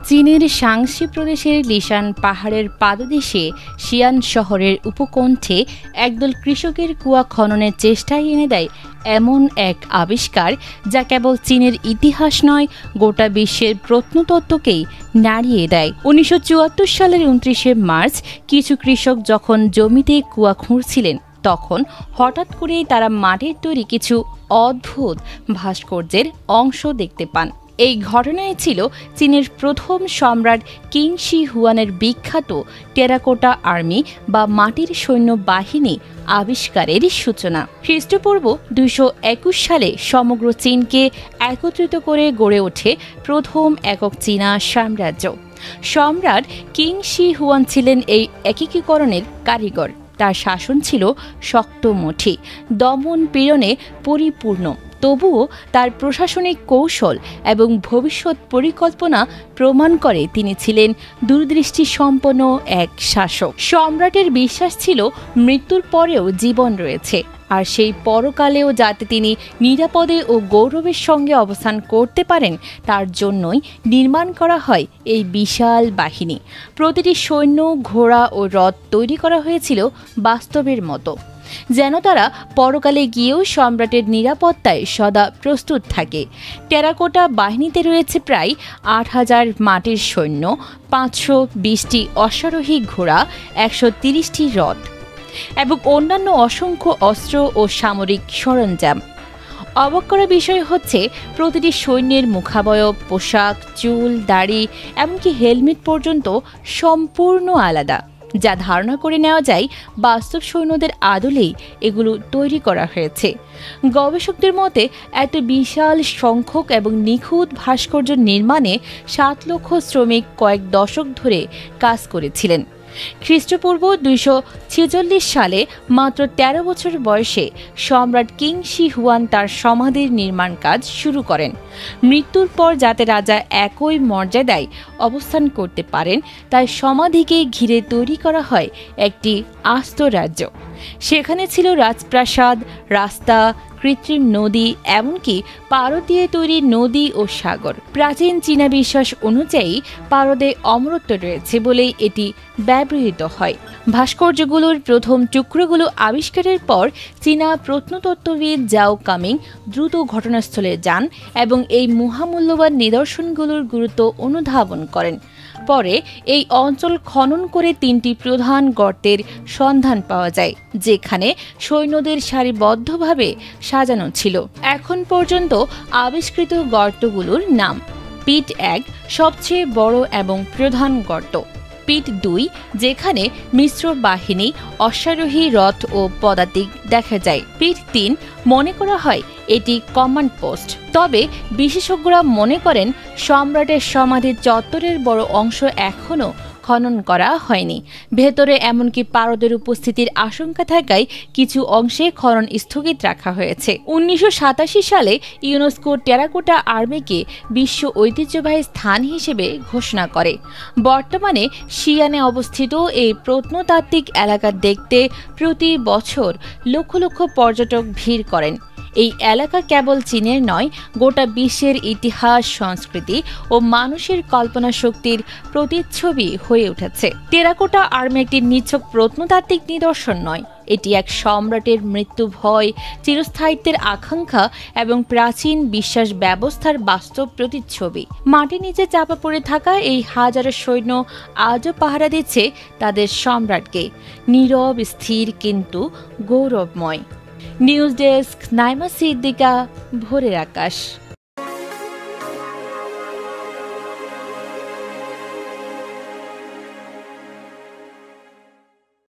চীনের শাংসি প্রদেশের লিশান পাহাড়ের পাদদেশে শিয়ান শহরের উপকণ্ঠে একদল কৃষকের কুয়া খননের চেষ্টায় এনে দেয় এমন এক আবিষ্কার যা কেবল চীনের ইতিহাস নয়, গোটা বিশ্বের প্রত্নতত্ত্বকেই নাড়িয়ে দেয়। 1974 সালের 29শে মার্চ কিছু কৃষক যখন জমিতে কুয়া খুঁড়ছিলেন, তখন হঠাৎ করেই তারা মাটির তৈরি কিছু অদ্ভুত ভাস্কর্যের অংশ দেখতে পান। এই ঘটনায় ছিল চীনের প্রথম সম্রাট কিং শি হুয়ানের বিখ্যাত টেরাকোটা আর্মি বা মাটির সৈন্য বাহিনী আবিষ্কারের সূচনা। খ্রিস্টপূর্ব 221 সালে সমগ্র চীনকে একত্রিত করে গড়ে ওঠে প্রথম একক চীনা সাম্রাজ্য। সম্রাট কিং শি হুয়ান ছিলেন এই একীকরণের কারিগর। তার শাসন ছিল শক্তমুঠি, দমন পীড়নে পরিপূর্ণ। তবুও তার প্রশাসনিক কৌশল এবং ভবিষ্যৎ পরিকল্পনা প্রমাণ করে তিনি ছিলেন দূরদৃষ্টি সম্পন্ন এক শাসক। সম্রাটের বিশ্বাস ছিল মৃত্যুর পরেও জীবন রয়েছে, আর সেই পরকালেও যাতে তিনি নিরাপদে ও গৌরবের সঙ্গে অবস্থান করতে পারেন তার জন্যই নির্মাণ করা হয় এই বিশাল বাহিনী। প্রতিটি সৈন্য, ঘোড়া ও রথ তৈরি করা হয়েছিল বাস্তবের মতো, যেন তারা পরকালে গিয়েও সম্রাটের নিরাপত্তায় সদা প্রস্তুত থাকে। টেরাকোটা বাহিনীতে রয়েছে প্রায় 8000 মাটির সৈন্য, 520টি অশ্বারোহী ঘোড়া, 130টি রথ এবং অন্যান্য অসংখ্য অস্ত্র ও সামরিক সরঞ্জাম। অবাক করা বিষয় হচ্ছে, প্রতিটি সৈন্যের মুখাবয়ব, পোশাক, চুল, দাড়ি, এমনকি হেলমেট পর্যন্ত সম্পূর্ণ আলাদা, যা ধারণা করে নেওয়া যায় বাস্তব সৈন্যদের আদলেই এগুলো তৈরি করা হয়েছে। গবেষকদের মতে এত বিশাল সংখ্যক এবং নিখুঁত ভাস্কর্য নির্মাণে 7 লক্ষ শ্রমিক কয়েক দশক ধরে কাজ করেছিলেন। খ্রিস্টপূর্ব 246 সালে মাত্র 13 বছর বয়সে সম্রাট কিং শি হুয়ান তার সমাধির নির্মাণ কাজ শুরু করেন। মৃত্যুর পর যাতে রাজা একই মর্যাদায় অবস্থান করতে পারেন, তাই সমাধিকে ঘিরে তৈরি করা হয় একটি আস্ত রাজ্য। সেখানে ছিল রাজপ্রাসাদ, রাস্তা, কৃত্রিম নদী, এমনকি পারদ দিয়ে তৈরি নদী ও সাগর। প্রাচীন চীনা বিশ্বাস অনুযায়ী পারদে অমরত্ব রয়েছে বলেই এটি ব্যবহৃত হয়। ভাস্কর্যগুলোর প্রথম টুকরোগুলো আবিষ্কারের পর চীনা প্রত্নতত্ত্ববিদ জাও কামিং দ্রুত ঘটনাস্থলে যান এবং এই মহামূল্যবান নিদর্শনগুলোর গুরুত্ব অনুধাবন করেন। পরে এই অঞ্চল খনন করে 3টি প্রধান গর্তের সন্ধান পাওয়া যায়, যেখানে সৈন্যদের সারিবদ্ধভাবে সাজানো ছিল। এখন পর্যন্ত আবিষ্কৃত গর্তগুলোর নাম: পিট 1 সবচেয়ে বড় এবং প্রধান গর্ত, পিট 2 যেখানে মিশ্র বাহিনী, অশ্বারোহী, রথ ও পদাতিক দেখা যায়, পিট 3 মনে করা হয় এটি কমান্ড পোস্ট। তবে বিশেষজ্ঞরা মনে করেন সম্রাটের সমাধির চত্বরের বড় অংশ এখনও খনন করা হয়নি। ভেতরে এমনকি পারদের উপস্থিতির আশঙ্কা থাকায় কিছু অংশে খনন স্থগিত রাখা হয়েছে। 1987 সালে ইউনেস্কো টেরাকোটা আর্মিকে বিশ্ব ঐতিহ্যবাহী স্থান হিসেবে ঘোষণা করে। বর্তমানে শিয়ানে অবস্থিত এই প্রত্নতাত্ত্বিক এলাকা দেখতে প্রতি বছর লক্ষ লক্ষ পর্যটক ভিড় করেন। এই এলাকা কেবল চীনের নয়, গোটা বিশ্বের ইতিহাস, সংস্কৃতি ও মানুষের কল্পনা শক্তির প্রতিচ্ছবি হয়ে উঠেছে। টেরাকোটা আর্মি একটি নিছক প্রত্নতাত্ত্বিক নিদর্শন নয়, এটি এক সম্রাটের মৃত্যু ভয়, চিরস্থায়িত্বের আকাঙ্ক্ষা এবং প্রাচীন বিশ্বাস ব্যবস্থার বাস্তব প্রতিচ্ছবি। মাটির নিচে চাপা পড়ে থাকা এই হাজারো সৈন্য আজও পাহারা দিচ্ছে তাদের সম্রাটকে, নীরব, স্থির কিন্তু গৌরবময়। নিউজ ডেস্ক, নাইমা সিদ্দিকা, ভোরের আকাশ।